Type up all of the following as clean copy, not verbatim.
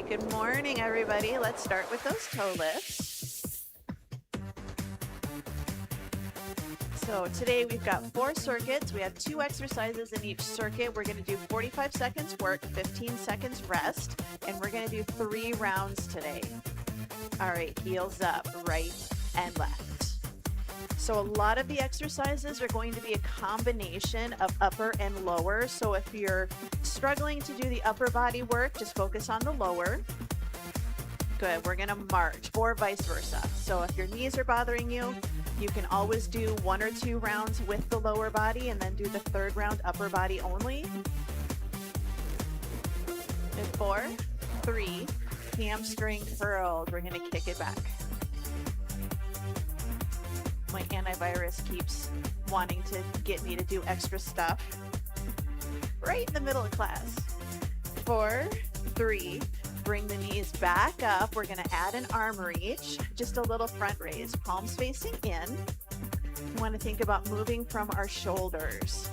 Good morning, everybody. Let's start with those toe lifts. So today we've got 4 circuits. We have 2 exercises in each circuit. We're going to do 45 seconds work, 15 seconds rest, and we're going to do 3 rounds today. All right, heels up, right and left. So a lot of the exercises are going to be a combination of upper and lower. So if you're struggling to do the upper body work, just focus on the lower. Good, we're gonna march, or vice versa. So if your knees are bothering you, you can always do 1 or 2 rounds with the lower body and then do the 3rd round upper body only. 4, 3, hamstring curls. We're gonna kick it back. My antivirus keeps wanting to get me to do extra stuff right in the middle of class. 4, 3, bring the knees back up. We're gonna add an arm reach, just a little front raise, palms facing in. We wanna think about moving from our shoulders.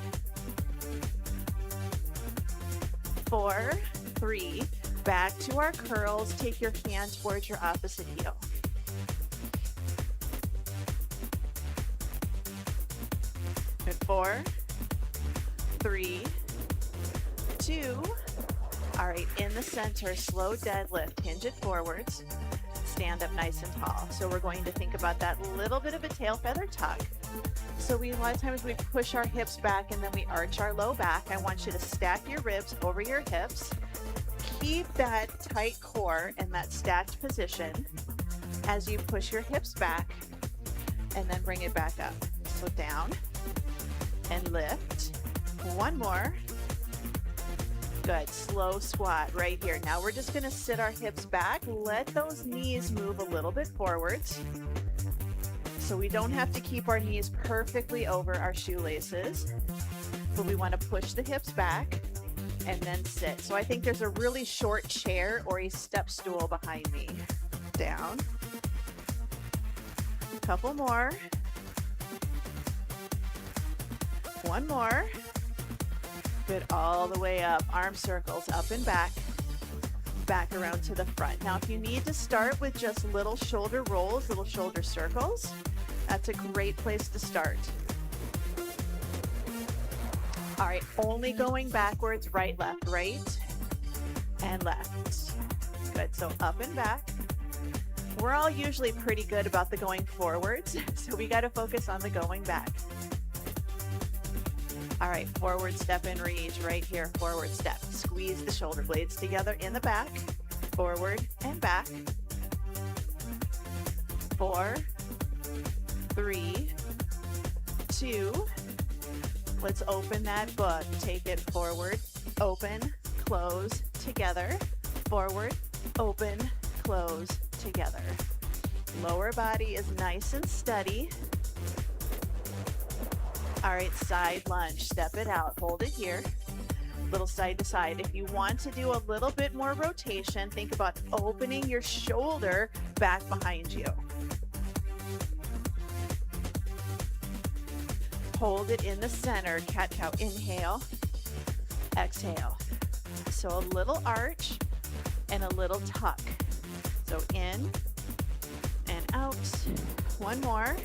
4, 3, back to our curls. Take your hand towards your opposite heel. 4, 3, 2. All right, in the center, slow deadlift, hinge it forwards, stand up nice and tall. So we're going to think about that little bit of a tail feather tuck. So a lot of times we push our hips back and then we arch our low back. I want you to stack your ribs over your hips. Keep that tight core in that stacked position as you push your hips back and then bring it back up. So down and lift. 1 more. Good, slow squat right here. Now we're just gonna sit our hips back. Let those knees move a little bit forwards. So we don't have to keep our knees perfectly over our shoelaces, but we wanna push the hips back and then sit. So I think there's a really short chair or a step stool behind me. Down. A couple more. 1 more. Good, all the way up. Arm circles up and back around to the front. Now, if you need to start with just little shoulder rolls, little shoulder circles, that's a great place to start. All right, only going backwards, right, left, and left. Good, so up and back. We're all usually pretty good about the going forwards, so we got to focus on the going back. All right, forward step and reach right here, forward step. Squeeze the shoulder blades together in the back, forward and back. 4, 3, 2. Let's open that book. Take it forward, open, close, together. Forward, open, close, together. Lower body is nice and steady. All right, side lunge, step it out, hold it here, little side to side. If you want to do a little bit more rotation, think about opening your shoulder back behind you. Hold it in the center, cat-cow, inhale, exhale. So a little arch and a little tuck. So in and out. 1 more.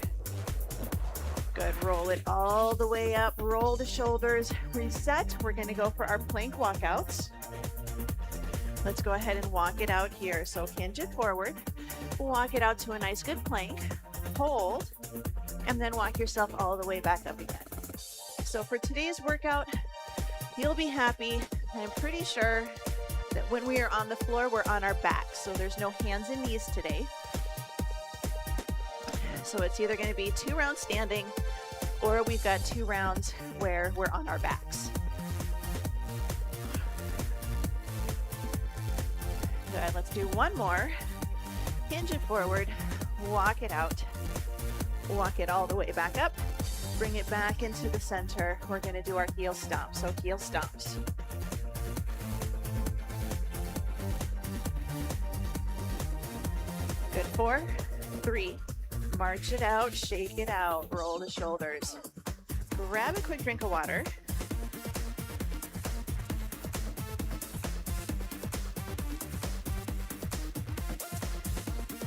Good, roll it all the way up, roll the shoulders, reset. We're gonna go for our plank walkouts. Let's go ahead and walk it out here. So hinge it forward, walk it out to a nice good plank, hold, and then walk yourself all the way back up again. So for today's workout, you'll be happy. I'm pretty sure that when we are on the floor, we're on our backs. So there's no hands and knees today. So it's either gonna be 2 rounds standing or we've got 2 rounds where we're on our backs. Good, let's do 1 more. Hinge it forward, walk it out, walk it all the way back up, bring it back into the center. We're gonna do our heel stomps, so heel stomps. Good, 4, 3, march it out, shake it out, roll the shoulders. Grab a quick drink of water.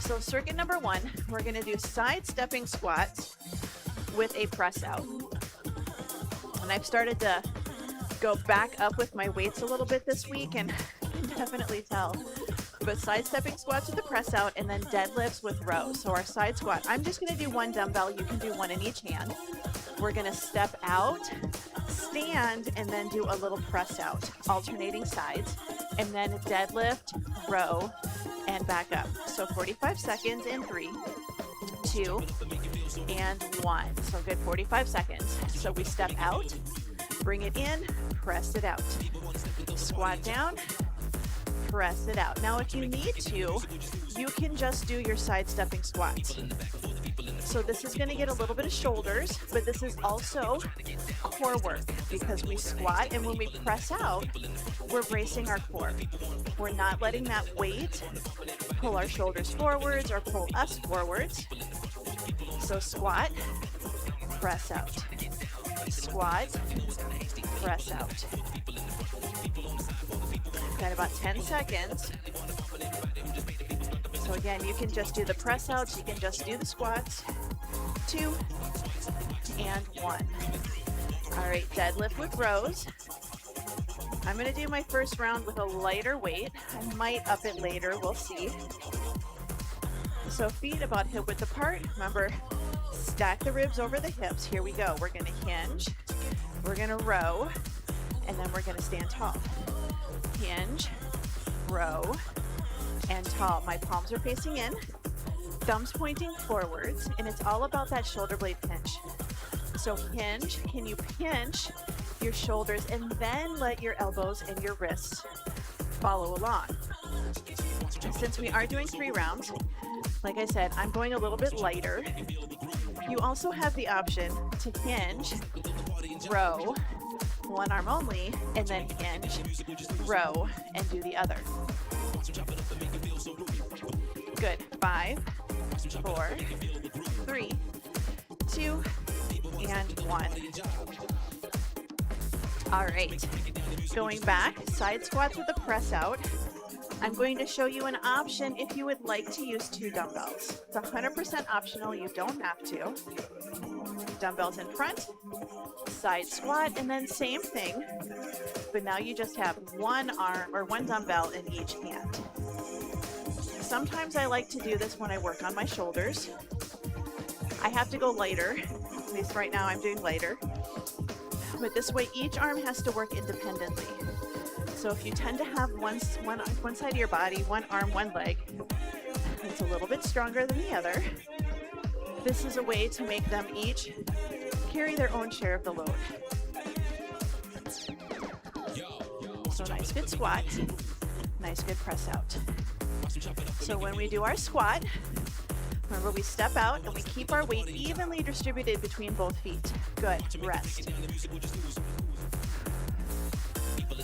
So circuit number 1, we're going to do side stepping squats with a press out. And I've started to go back up with my weights a little bit this week, and you can definitely tell. But side stepping squats with the press out, and then deadlifts with rows. So our side squat, I'm just going to do one dumbbell. You can do one in each hand. We're going to step out, stand, and then do a little press out, alternating sides, and then deadlift, row, and back up. So 45 seconds in 3, 2, and 1. So good 45 seconds. So we step out, bring it in, press it out. Squat down, press it out. Now, if you need to, you can just do your side stepping squats. So this is going to get a little bit of shoulders, but this is also core work because we squat, and when we press out, we're bracing our core. We're not letting that weight pull our shoulders forwards or pull us forwards. So squat, press out. Squat, press out. Got about 10 seconds. So again, you can just do the press outs, you can just do the squats. 2 and 1. All right, deadlift with rows. I'm going to do my first round with a lighter weight. I might up it later, we'll see. So feet about hip width apart. Remember, stack the ribs over the hips. Here we go. We're going to hinge, we're going to row, and then we're going to stand tall. Hinge, row, and tall. My palms are facing in, thumbs pointing forwards, and it's all about that shoulder blade pinch. So hinge, can you pinch your shoulders and then let your elbows and your wrists follow along? Since we are doing 3 rounds, like I said, I'm going a little bit lighter. You also have the option to hinge, row, one arm only, and then hinge, row, and do the other. Good. 5, 4, 3, 2, and 1. All right. Going back, side squats with a press out. I'm going to show you an option if you would like to use 2 dumbbells. It's 100% optional. You don't have to. Dumbbells in front, side squat, and then same thing, but now you just have one arm or one dumbbell in each hand. Sometimes I like to do this when I work on my shoulders. I have to go lighter, at least right now I'm doing lighter, but this way each arm has to work independently. So if you tend to have one side of your body, one arm, one leg, it's a little bit stronger than the other. This is a way to make them each carry their own share of the load. So nice good squat, nice good press out. So when we do our squat, remember we step out and we keep our weight evenly distributed between both feet. Good, rest.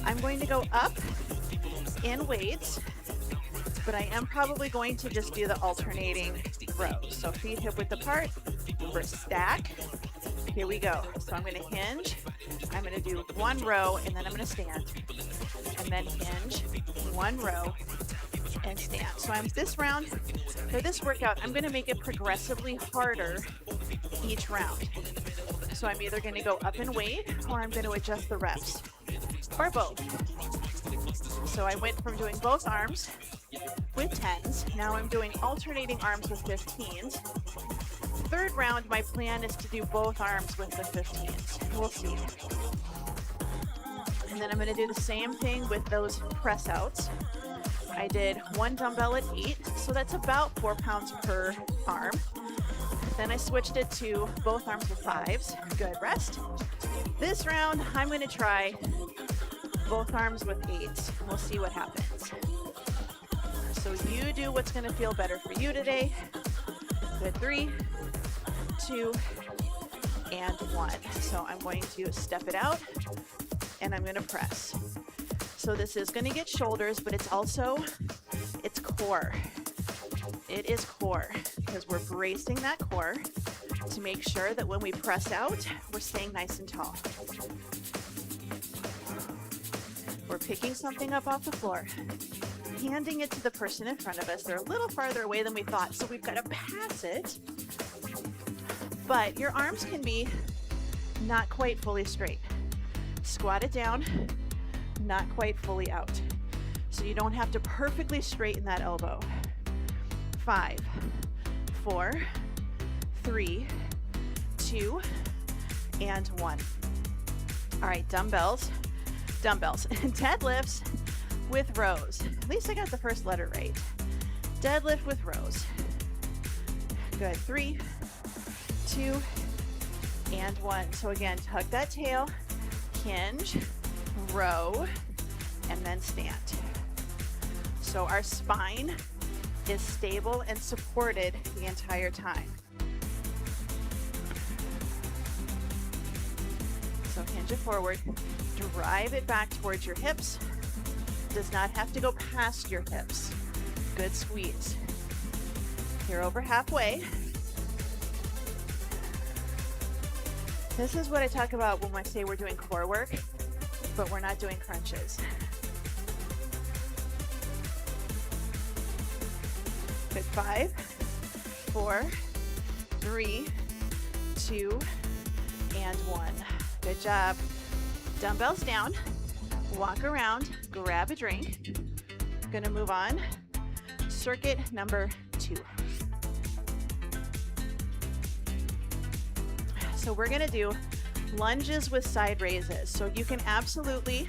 I'm going to go up in weights, but I am probably going to just do the alternating rows. So feet hip width apart, remember stack. Here we go. So I'm going to hinge, I'm going to do 1 row, and then I'm going to stand, and then hinge, 1 row, and stand. So this round, for this workout, I'm going to make it progressively harder each round. So I'm either going to go up in weight, or I'm going to adjust the reps, or both. So I went from doing both arms with 10s, now I'm doing alternating arms with 15s. Third round, my plan is to do both arms with the 15s. We'll see. And then I'm going to do the same thing with those press outs. I did 1 dumbbell at 8, so that's about 4 pounds per arm. Then I switched it to both arms with 5s. Good, rest. This round, I'm going to try both arms with 8s. We'll see what happens. So you do what's going to feel better for you today. Good, 3, 2, and 1. So I'm going to step it out, and I'm going to press. So this is going to get shoulders, but it's core. It is core, because we're bracing that core to make sure that when we press out, we're staying nice and tall. We're picking something up off the floor, handing it to the person in front of us. They're a little farther away than we thought, so we've got to pass it. But your arms can be not quite fully straight. Squat it down, not quite fully out. So you don't have to perfectly straighten that elbow. 5, 4, 3, 2, and 1. All right, dumbbells, deadlifts with rows. At least I got the first letter right. Deadlift with rows. Good, 3, 2, and 1. So again, tuck that tail, hinge, row, and then stand. So our spine is stable and supported the entire time. So hinge it forward, drive it back towards your hips. Does not have to go past your hips. Good squeeze. You're over halfway. This is what I talk about when I say we're doing core work, but we're not doing crunches. Good, 5, 4, 3, 2, and 1. Good job. Dumbbells down, walk around, grab a drink. Gonna move on. Circuit number 2. So we're gonna do lunges with side raises. So you can absolutely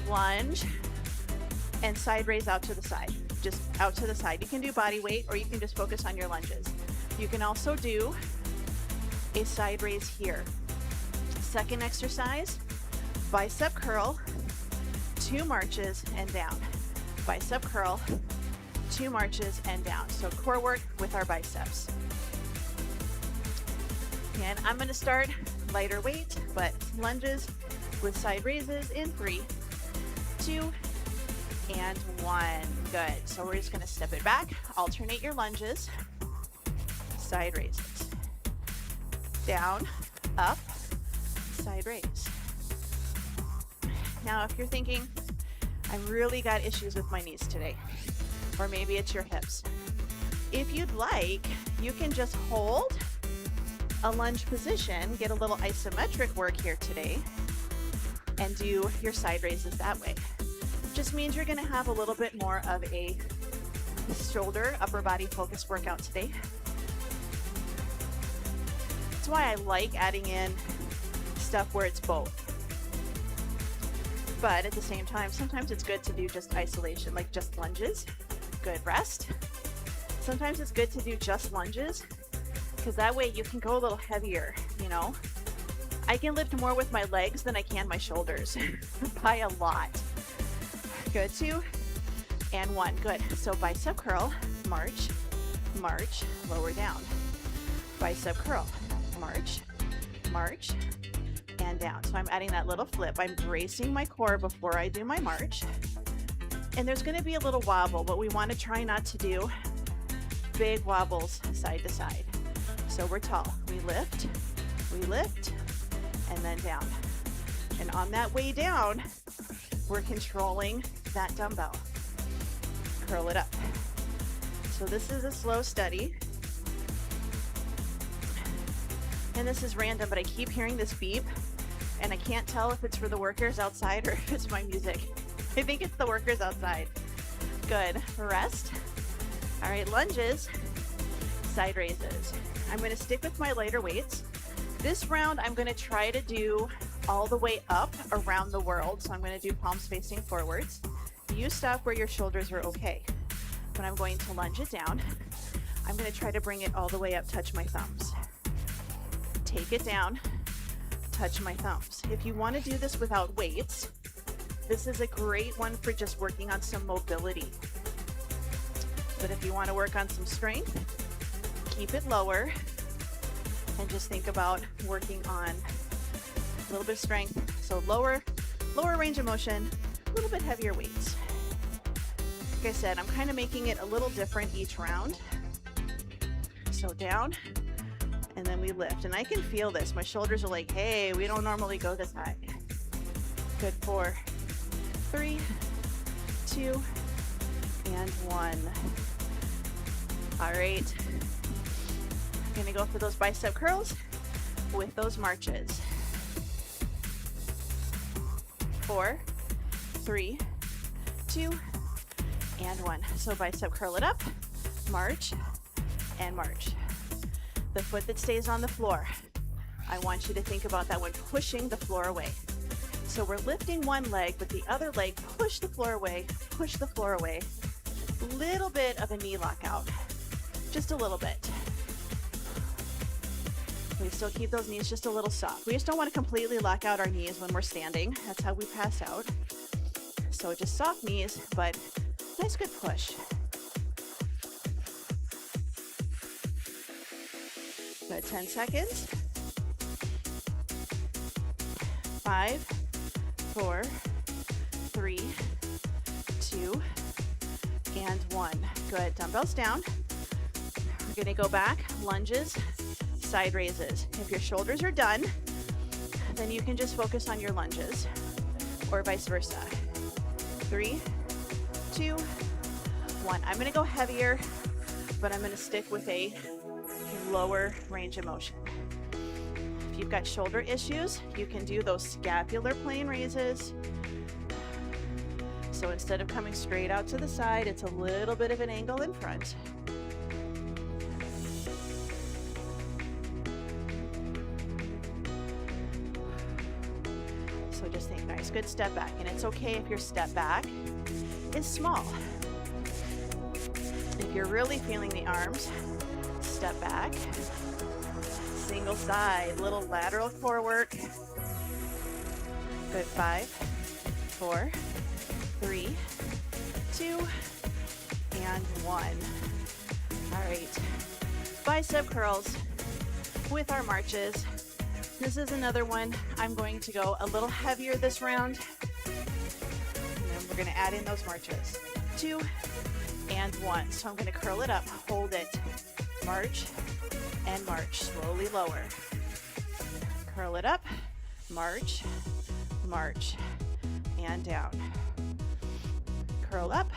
lunge and side raise out to the side. Just out to the side. You can do body weight or you can just focus on your lunges. You can also do a side raise here. Second exercise, bicep curl, 2 marches and down. Bicep curl, 2 marches and down. So core work with our biceps. And I'm going to start lighter weight, but lunges with side raises in 3, 2, and 1. Good. So we're just going to step it back, alternate your lunges, side raises, down, up, side raise. Now, if you're thinking, I really got issues with my knees today, or maybe it's your hips. If you'd like, you can just hold a lunge position, get a little isometric work here today, and do your side raises that way. Just means you're going to have a little bit more of a shoulder, upper body focused workout today. That's why I like adding in stuff where it's both. But at the same time, sometimes it's good to do just isolation, like just lunges. Good, rest. Sometimes it's good to do just lunges, because that way you can go a little heavier, you know. I can lift more with my legs than I can my shoulders by a lot. Good, 2 and 1. Good. So bicep curl, march, march, lower down. Bicep curl, march, march, and down. So I'm adding that little flip. I'm bracing my core before I do my march. And there's going to be a little wobble, but we want to try not to do big wobbles side to side. So we're tall. We lift, and then down. And on that way down, we're controlling that dumbbell. Curl it up. So this is a slow study. And this is random, but I keep hearing this beep, and I can't tell if it's for the workers outside or if it's my music. I think it's the workers outside. Good. Rest. All right, lunges, side raises. I'm going to stick with my lighter weights. This round, I'm going to try to do all the way up around the world. So I'm going to do palms facing forwards. You stop where your shoulders are okay. But I'm going to lunge it down. I'm going to try to bring it all the way up, touch my thumbs. Take it down, touch my thumbs. If you want to do this without weights, this is a great one for just working on some mobility. But if you want to work on some strength, keep it lower and just think about working on a little bit of strength. So lower range of motion, a little bit heavier weights. Like I said, I'm kind of making it a little different each round. So down, and then we lift. And I can feel this. My shoulders are like, hey, we don't normally go this high. Good, 4, 3, 2, and 1. All right. I'm gonna go for those bicep curls with those marches. 4, 3, 2, and 1. So bicep curl it up, march, and march. The foot that stays on the floor, I want you to think about that one pushing the floor away. So we're lifting one leg, but the other leg, push the floor away, push the floor away. Little bit of a knee lockout, just a little bit. We still keep those knees just a little soft. We just don't want to completely lock out our knees when we're standing. That's how we pass out. So just soft knees, but nice good push. Good, 10 seconds. 5, 4, 3, 2, and 1. Good, dumbbells down. We're gonna go back, lunges, side raises. If your shoulders are done, then you can just focus on your lunges, or vice versa. 3, 2, 1. I'm gonna go heavier, but I'm gonna stick with a lower range of motion. If you've got shoulder issues, you can do those scapular plane raises. So instead of coming straight out to the side, it's a little bit of an angle in front. So just think, nice, good step back. And it's okay if your step back is small. If you're really feeling the arms, step back, single side, little lateral core work. Good, 5, 4, 3, 2, and 1. All right, bicep curls with our marches. This is another one. I'm going to go a little heavier this round. And then we're gonna add in those marches. 2, and 1. So I'm gonna curl it up, hold it, march, and march, slowly lower. Curl it up, march, march, and down. Curl up,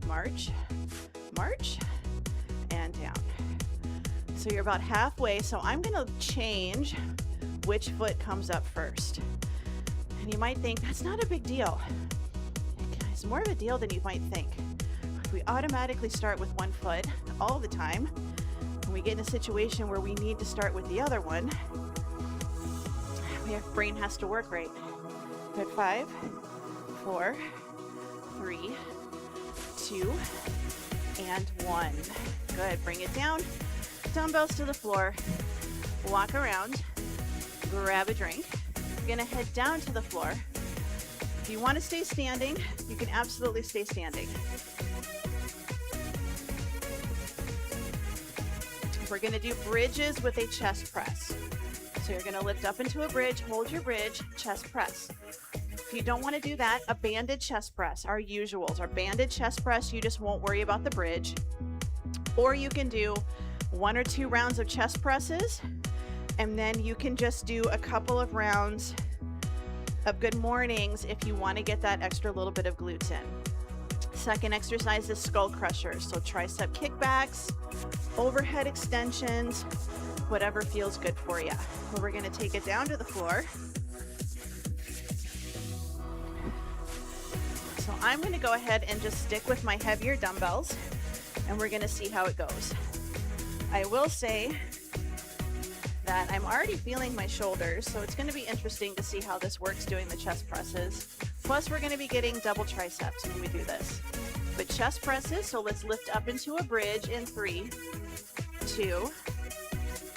march, march, and down. So you're about halfway, so I'm gonna change which foot comes up first. And you might think, that's not a big deal. It's more of a deal than you might think. If we automatically start with one foot all the time, and we get in a situation where we need to start with the other one, our brain has to work right. Good, 5, 4, 3, 2, and 1. Good, bring it down. Dumbbells to the floor. Walk around. Grab a drink. You're gonna head down to the floor. If you want to stay standing, you can absolutely stay standing. We're gonna do bridges with a chest press. So you're gonna lift up into a bridge, hold your bridge, chest press. If you don't want to do that, a banded chest press, our usuals, our banded chest press, you just won't worry about the bridge. Or you can do 1 or 2 rounds of chest presses, and then you can just do a couple of rounds of good mornings if you want to get that extra little bit of glutes in. Second exercise is Skullcrushers, so tricep kickbacks, overhead extensions, whatever feels good for you. So we're going to take it down to the floor. So I'm going to go ahead and just stick with my heavier dumbbells, and we're going to see how it goes. I will say that I'm already feeling my shoulders, so it's going to be interesting to see how this works doing the chest presses. Plus, we're going to be getting double triceps when we do this. But chest presses, so let's lift up into a bridge in 3, 2,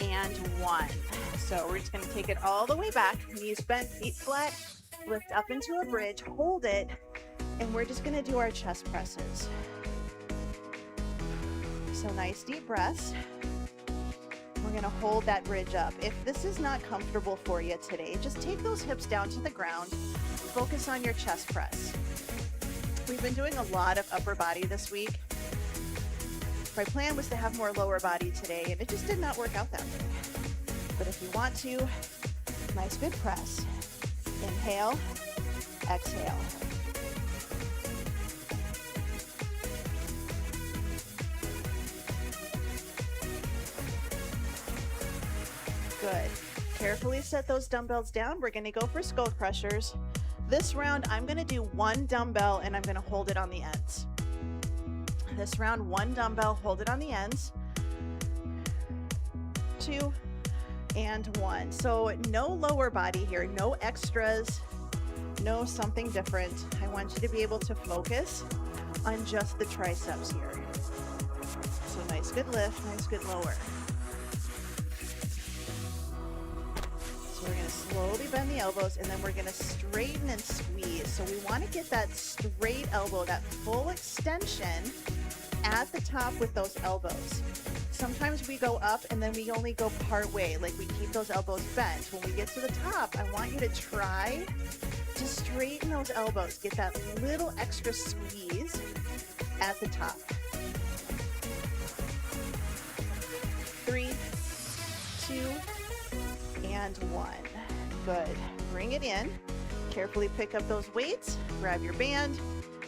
and 1. So we're just going to take it all the way back, knees bent, feet flat, lift up into a bridge, hold it, and we're just going to do our chest presses. So nice deep breaths. We're going to hold that bridge up. If this is not comfortable for you today, just take those hips down to the ground. Focus on your chest press. We've been doing a lot of upper body this week. My plan was to have more lower body today, and it just did not work out that way. But if you want to, nice good press. Inhale, exhale. Good. Carefully set those dumbbells down. We're gonna go for Skullcrushers. This round, I'm gonna do one dumbbell and I'm gonna hold it on the ends. This round, one dumbbell, hold it on the ends. 2 and 1. So no lower body here, no extras, no something different. I want you to be able to focus on just the triceps here. So nice, good lift, nice, good lower. So we're gonna slowly bend the elbows and then we're gonna straighten and squeeze. So we wanna get that straight elbow, that full extension at the top with those elbows. Sometimes we go up and then we only go part way, like we keep those elbows bent. When we get to the top, I want you to try to straighten those elbows. Get that little extra squeeze at the top. 3, 2, and 1. Good. Bring it in. Carefully pick up those weights. Grab your band.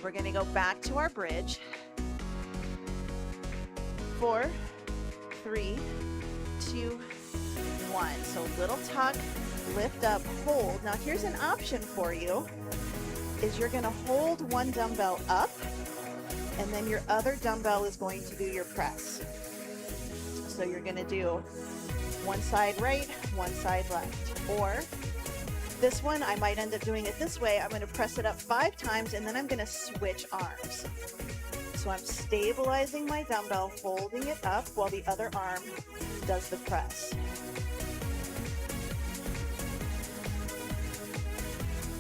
We're going to go back to our bridge. 4, 3, 2, 1. So little tuck, lift up, hold. Now here's an option for you, is you're gonna hold one dumbbell up and then your other dumbbell is going to do your press. So you're gonna do one side right, one side left. Or this one, I might end up doing it this way. I'm gonna press it up 5 times and then I'm gonna switch arms. So I'm stabilizing my dumbbell, holding it up while the other arm does the press.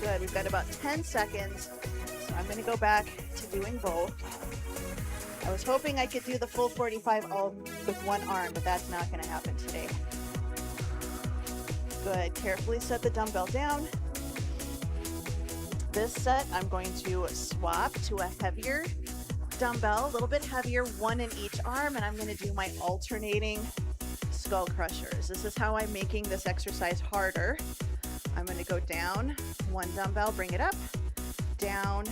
Good, we've got about 10 seconds. So I'm gonna go back to doing both. I was hoping I could do the full 45 all with one arm, but that's not gonna happen today. Good, carefully set the dumbbell down. This set, I'm going to swap to a heavier dumbbell, a little bit heavier, one in each arm, and I'm going to do my alternating Skullcrushers. This is how I'm making this exercise harder. I'm going to go down, one dumbbell, bring it up, down,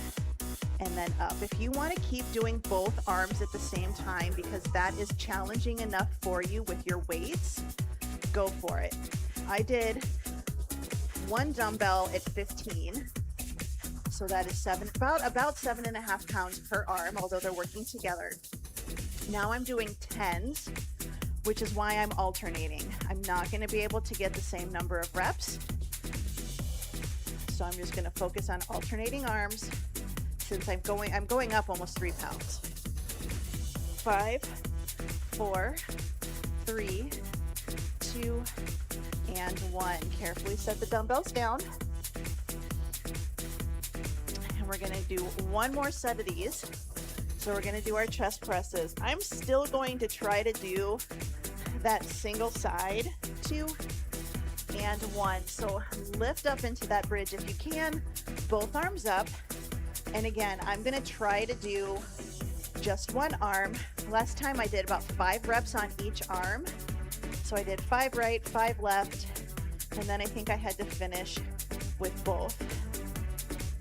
and then up. If you want to keep doing both arms at the same time because that is challenging enough for you with your weights, go for it. I did one dumbbell at 15. So that is about 7.5 pounds per arm, although they're working together. Now I'm doing 10s, which is why I'm alternating. I'm not going to be able to get the same number of reps. So I'm just going to focus on alternating arms since I'm going up almost 3 pounds. 5, 4, 3, 2, and 1. Carefully set the dumbbells down. We're going to do one more set of these. So we're going to do our chest presses. I'm still going to try to do that single side, 2 and 1. So lift up into that bridge if you can, both arms up. And again, I'm going to try to do just one arm. Last time I did about 5 reps on each arm. So I did 5 right, 5 left, and then I think I had to finish with both.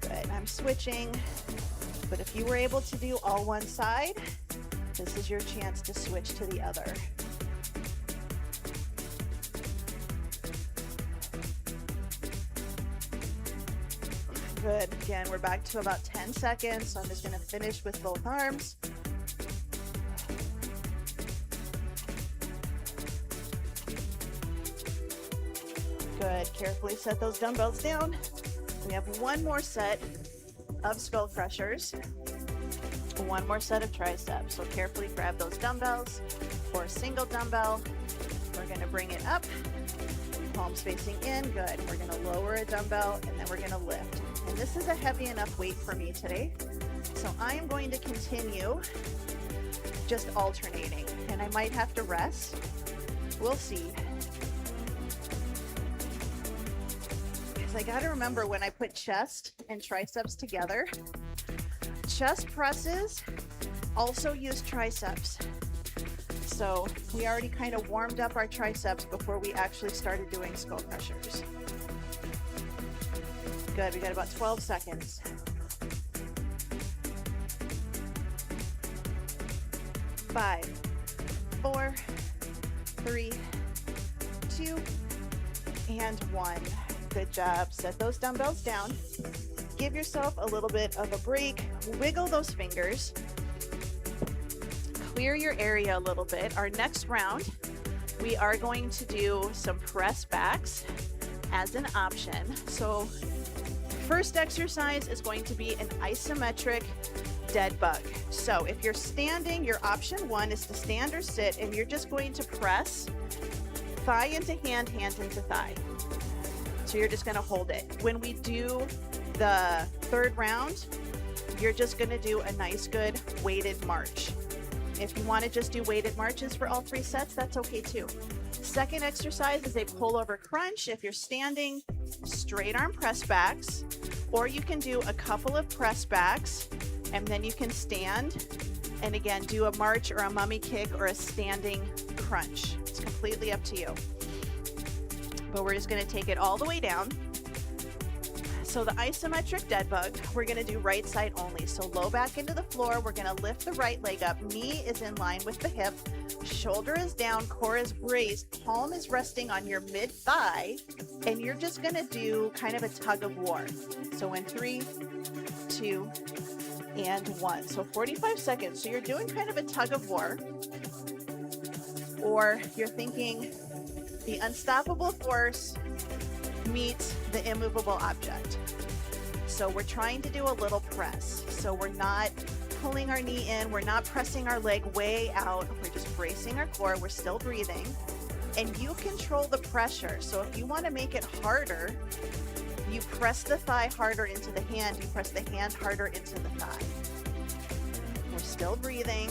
Good. I'm switching, but if you were able to do all one side, this is your chance to switch to the other. Good. Again, we're back to about 10 seconds, so I'm just going to finish with both arms. Good. Carefully set those dumbbells down. We have one more set of Skullcrushers, one more set of triceps. So carefully grab those dumbbells or a single dumbbell. We're going to bring it up, palms facing in. Good. We're going to lower a dumbbell and then we're going to lift. And this is a heavy enough weight for me today. So I am going to continue just alternating, and I might have to rest. We'll see. I got to remember when I put chest and triceps together, chest presses also use triceps. So we already kind of warmed up our triceps before we actually started doing Skullcrushers. Good, we got about 12 seconds. 5, 4, 3, 2, and 1. Good job. Set those dumbbells down. Give yourself a little bit of a break. Wiggle those fingers. Clear your area a little bit. Our next round, we are going to do some press backs as an option. So first exercise is going to be an isometric dead bug. So if you're standing, your option 1 is to stand or sit, and you're just going to press thigh into hand, hand into thigh. So you're just going to hold it. When we do the third round, you're just going to do a nice good weighted march. If you want to just do weighted marches for all 3 sets, that's okay too. Second exercise is a pullover crunch. If you're standing, straight arm press backs, or you can do a couple of press backs and then you can stand and again do a march or a mummy kick or a standing crunch. It's completely up to you. But we're just going to take it all the way down. So the isometric dead bug, we're going to do right side only. So low back into the floor. We're going to lift the right leg up. Knee is in line with the hip. Shoulder is down. Core is raised. Palm is resting on your mid thigh. And you're just going to do kind of a tug of war. So in 3, 2, and 1. So 45 seconds. So you're doing kind of a tug of war. Or you're thinking the unstoppable force meets the immovable object. So we're trying to do a little press. So we're not pulling our knee in, we're not pressing our leg way out, we're just bracing our core, we're still breathing, and you control the pressure. So if you want to make it harder, you press the thigh harder into the hand, you press the hand harder into the thigh. We're still breathing.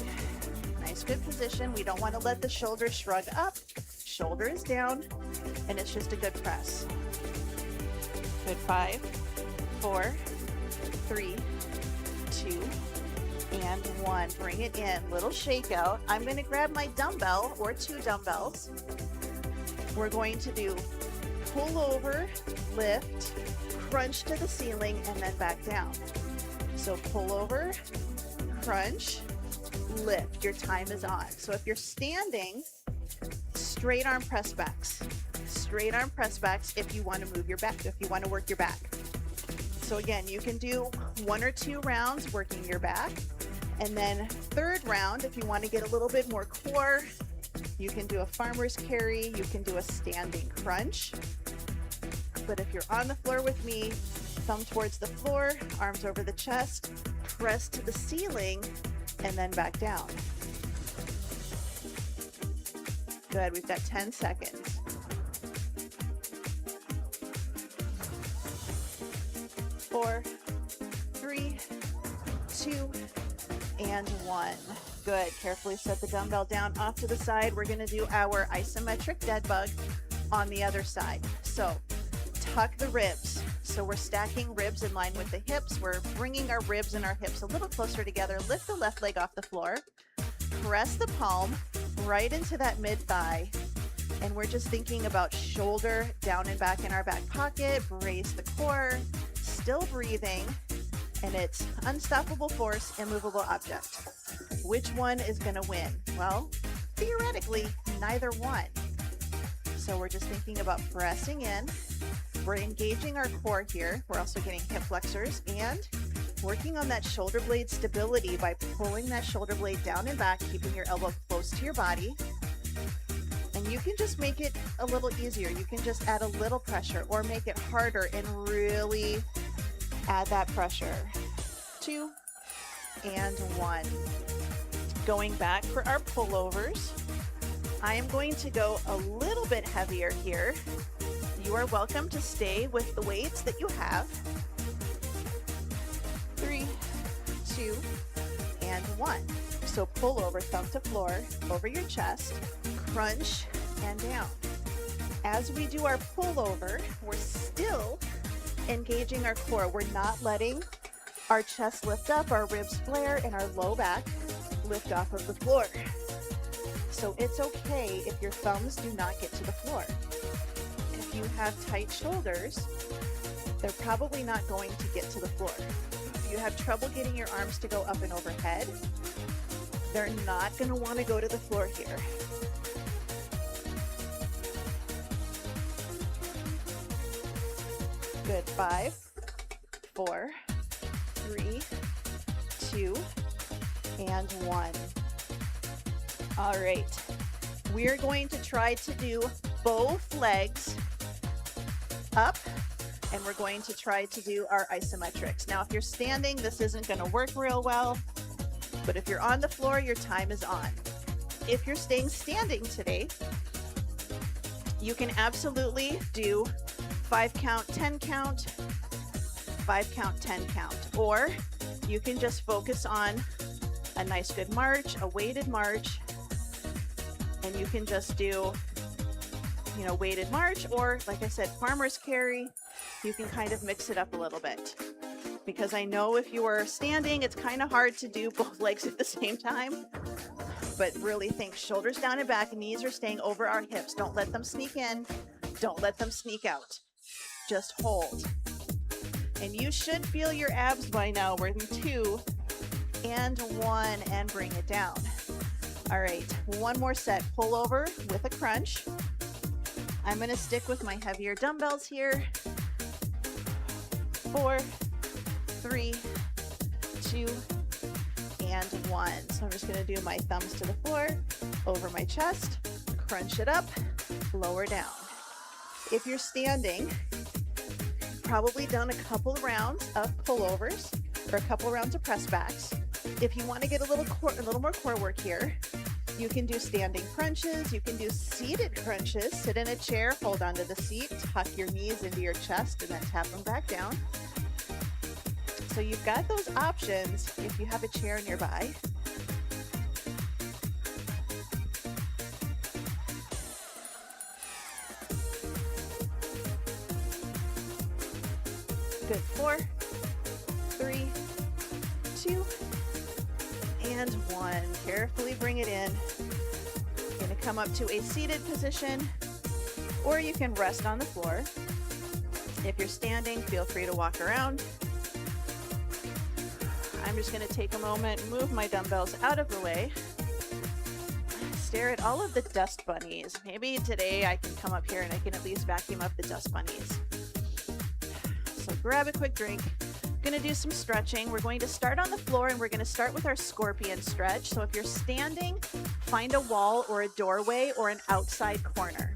Nice, good position. We don't want to let the shoulders shrug up. Shoulder is down, and it's just a good press. Good. 5, 4, 3, 2, and 1. Bring it in. Little shakeout. I'm going to grab my dumbbell or 2 dumbbells. We're going to do pull over, lift, crunch to the ceiling, and then back down. So pull over, crunch, lift. Your time is on. So if you're standing, straight arm press backs. Straight arm press backs if you want to move your back, if you want to work your back. So again, you can do 1 or 2 rounds working your back. And then third round, if you want to get a little bit more core, you can do a farmer's carry, you can do a standing crunch. But if you're on the floor with me, thumb towards the floor, arms over the chest, press to the ceiling, and then back down. Good, we've got 10 seconds. 4, 3, 2, and 1. Good. Carefully set the dumbbell down off to the side. We're going to do our isometric dead bug on the other side. So tuck the ribs. So we're stacking ribs in line with the hips. We're bringing our ribs and our hips a little closer together. Lift the left leg off the floor. Press the palm right into that mid thigh. And we're just thinking about shoulder down and back in our back pocket. Brace the core. Still breathing. And it's unstoppable force, immovable object. Which one is going to win? Well, theoretically, neither one. So we're just thinking about pressing in. We're engaging our core here. We're also getting hip flexors and working on that shoulder blade stability by pulling that shoulder blade down and back, keeping your elbow close to your body. And you can just make it a little easier. You can just add a little pressure or make it harder and really add that pressure. 2 and 1. Going back for our pullovers. I am going to go a little bit heavier here. You are welcome to stay with the weights that you have. 3, 2, and 1. So pull over, thumb to floor, over your chest, crunch, and down. As we do our pullover, we're still engaging our core. We're not letting our chest lift up, our ribs flare, and our low back lift off of the floor. So it's okay if your thumbs do not get to the floor. If you have tight shoulders, they're probably not going to get to the floor. If you have trouble getting your arms to go up and overhead, they're not going to want to go to the floor here. Good. 5, 4, 3, 2, and 1. All right. We're going to try to do both legs up, and we're going to try to do our isometrics. Now, if you're standing, this isn't going to work real well, but if you're on the floor, your time is on. If you're staying standing today, you can absolutely do 5 count, 10 count, 5 count, 10 count, or you can just focus on a nice good march, a weighted march, and you can just do, you know, weighted march, or like I said, farmer's carry. You can kind of mix it up a little bit, because I know if you are standing, it's kind of hard to do both legs at the same time, but really think shoulders down and back, knees are staying over our hips. Don't let them sneak in. Don't let them sneak out. Just hold. And you should feel your abs by now. We're in 2 and 1, and bring it down. All right, one more set. Pull over with a crunch. I'm going to stick with my heavier dumbbells here. 4, 3, 2, and 1. So I'm just going to do my thumbs to the floor, over my chest, crunch it up, lower down. If you're standing, probably done a couple rounds of pullovers or a couple rounds of press backs. If you want to get a little more core work here, you can do standing crunches. You can do seated crunches. Sit in a chair, hold onto the seat, tuck your knees into your chest, and then tap them back down. So you've got those options if you have a chair nearby. Good. 4, 3, 2, and 1. Carefully bring it in. You're going to come up to a seated position, or you can rest on the floor. If you're standing, feel free to walk around. I'm just going to take a moment, move my dumbbells out of the way, stare at all of the dust bunnies. Maybe today I can come up here and I can at least vacuum up the dust bunnies. So grab a quick drink. Going to do some stretching. We're going to start on the floor, and we're going to start with our scorpion stretch. So if you're standing, find a wall or a doorway or an outside corner.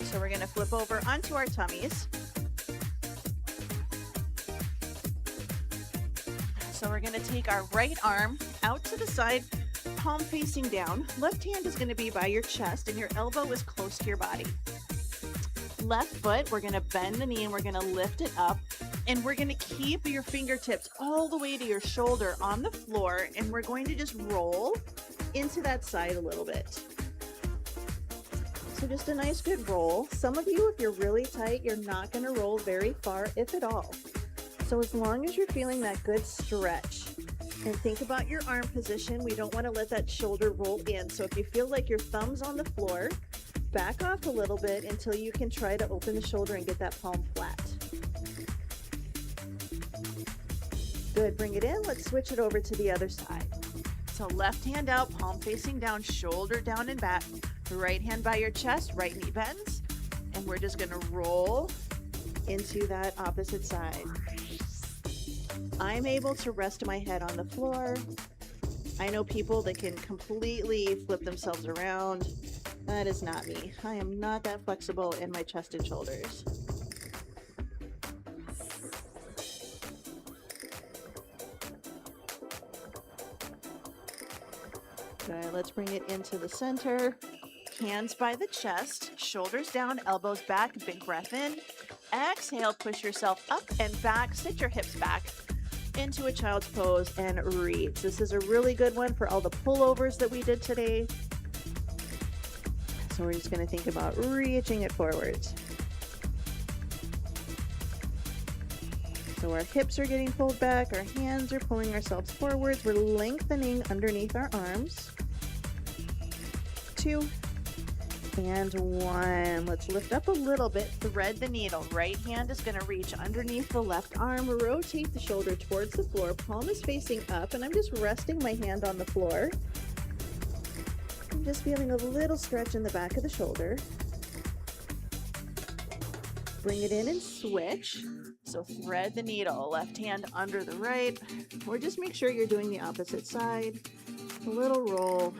So we're going to flip over onto our tummies. So we're going to take our right arm out to the side, palm facing down. Left hand is going to be by your chest, and your elbow is close to your body. Left foot, we're going to bend the knee and we're going to lift it up, and we're going to keep your fingertips all the way to your shoulder on the floor, and we're going to just roll into that side a little bit. So just a nice good roll. Some of you, if you're really tight, you're not going to roll very far, if at all. So as long as you're feeling that good stretch, and think about your arm position, we don't want to let that shoulder roll in. So if you feel like your thumb's on the floor, back off a little bit until you can try to open the shoulder and get that palm flat. Good, bring it in. Let's switch it over to the other side. So left hand out, palm facing down, shoulder down and back. Right hand by your chest, right knee bends. And we're just gonna roll into that opposite side. I'm able to rest my head on the floor. I know people that can completely flip themselves around. That is not me. I am not that flexible in my chest and shoulders. Good, let's bring it into the center. Hands by the chest, shoulders down, elbows back, big breath in. Exhale, push yourself up and back, sit your hips back into a child's pose and reach. This is a really good one for all the pullovers that we did today. So we're just going to think about reaching it forwards. So our hips are getting pulled back, our hands are pulling ourselves forwards, we're lengthening underneath our arms. 2 and 1. Let's lift up a little bit, thread the needle. Right hand is going to reach underneath the left arm, rotate the shoulder towards the floor, palm is facing up, and I'm just resting my hand on the floor. I'm just feeling a little stretch in the back of the shoulder. Bring it in and switch. So thread the needle, left hand under the right, or just make sure you're doing the opposite side. A little roll.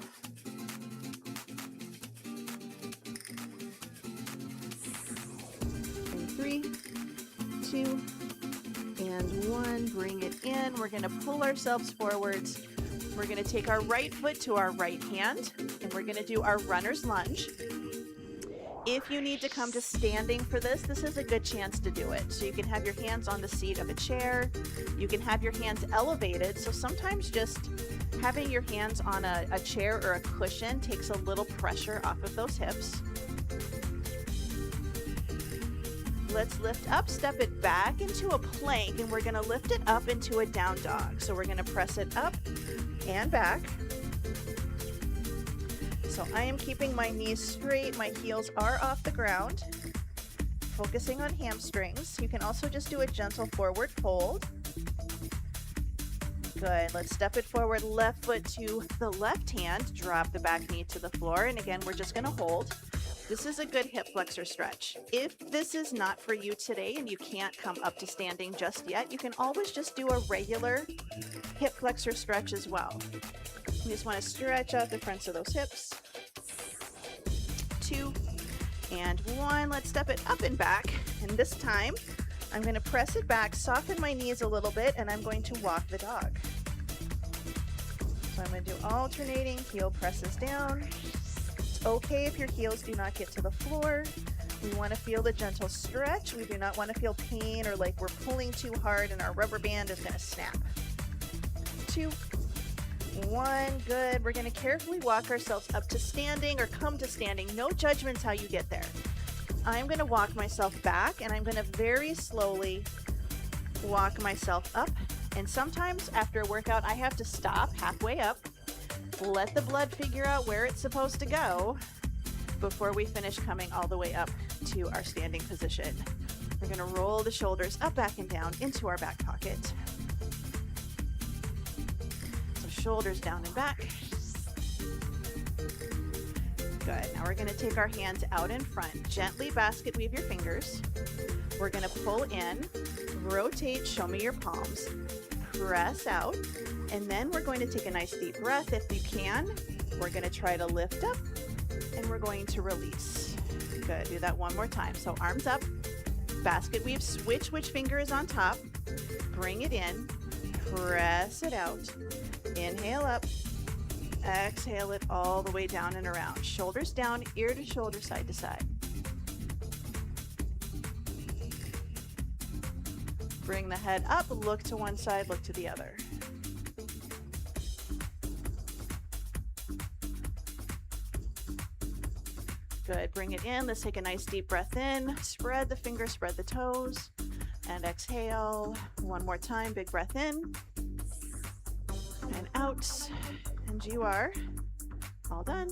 And 3, 2, and 1. Bring it in. We're going to pull ourselves forwards. We're going to take our right foot to our right hand, and we're going to do our runner's lunge. If you need to come to standing for this, this is a good chance to do it. So you can have your hands on the seat of a chair. You can have your hands elevated. So sometimes just having your hands on a chair or a cushion takes a little pressure off of those hips. Let's lift up, step it back into a plank, and we're going to lift it up into a down dog. So we're going to press it up and back. So I am keeping my knees straight, my heels are off the ground, focusing on hamstrings. You can also just do a gentle forward fold. Good, let's step it forward, left foot to the left hand, drop the back knee to the floor, and again, we're just gonna hold. This is a good hip flexor stretch. If this is not for you today and you can't come up to standing just yet, you can always just do a regular hip flexor stretch as well. You just want to stretch out the fronts of those hips. 2 and 1. Let's step it up and back. And this time, I'm going to press it back, soften my knees a little bit, and I'm going to walk the dog. So I'm going to do alternating heel presses down. It's okay if your heels do not get to the floor. We want to feel the gentle stretch. We do not want to feel pain or like we're pulling too hard and our rubber band is going to snap. 2, 1, good. We're going to carefully walk ourselves up to standing or come to standing. No judgments how you get there. I'm going to walk myself back and I'm going to very slowly walk myself up. And sometimes after a workout, I have to stop halfway up, let the blood figure out where it's supposed to go before we finish coming all the way up to our standing position. We're going to roll the shoulders up, back, and down into our back pocket. Shoulders down and back. Good. Now we're going to take our hands out in front. Gently basket weave your fingers. We're going to pull in, rotate, show me your palms, press out, and then we're going to take a nice deep breath. If you can, we're going to try to lift up and we're going to release. Good. Do that one more time. So arms up, basket weave, switch which finger is on top, bring it in, press it out. Inhale up, exhale it all the way down and around. Shoulders down, ear to shoulder, side to side. Bring the head up, look to one side, look to the other. Good, bring it in. Let's take a nice deep breath in. Spread the fingers, spread the toes, and exhale. One more time, big breath in. And out, and you are all done.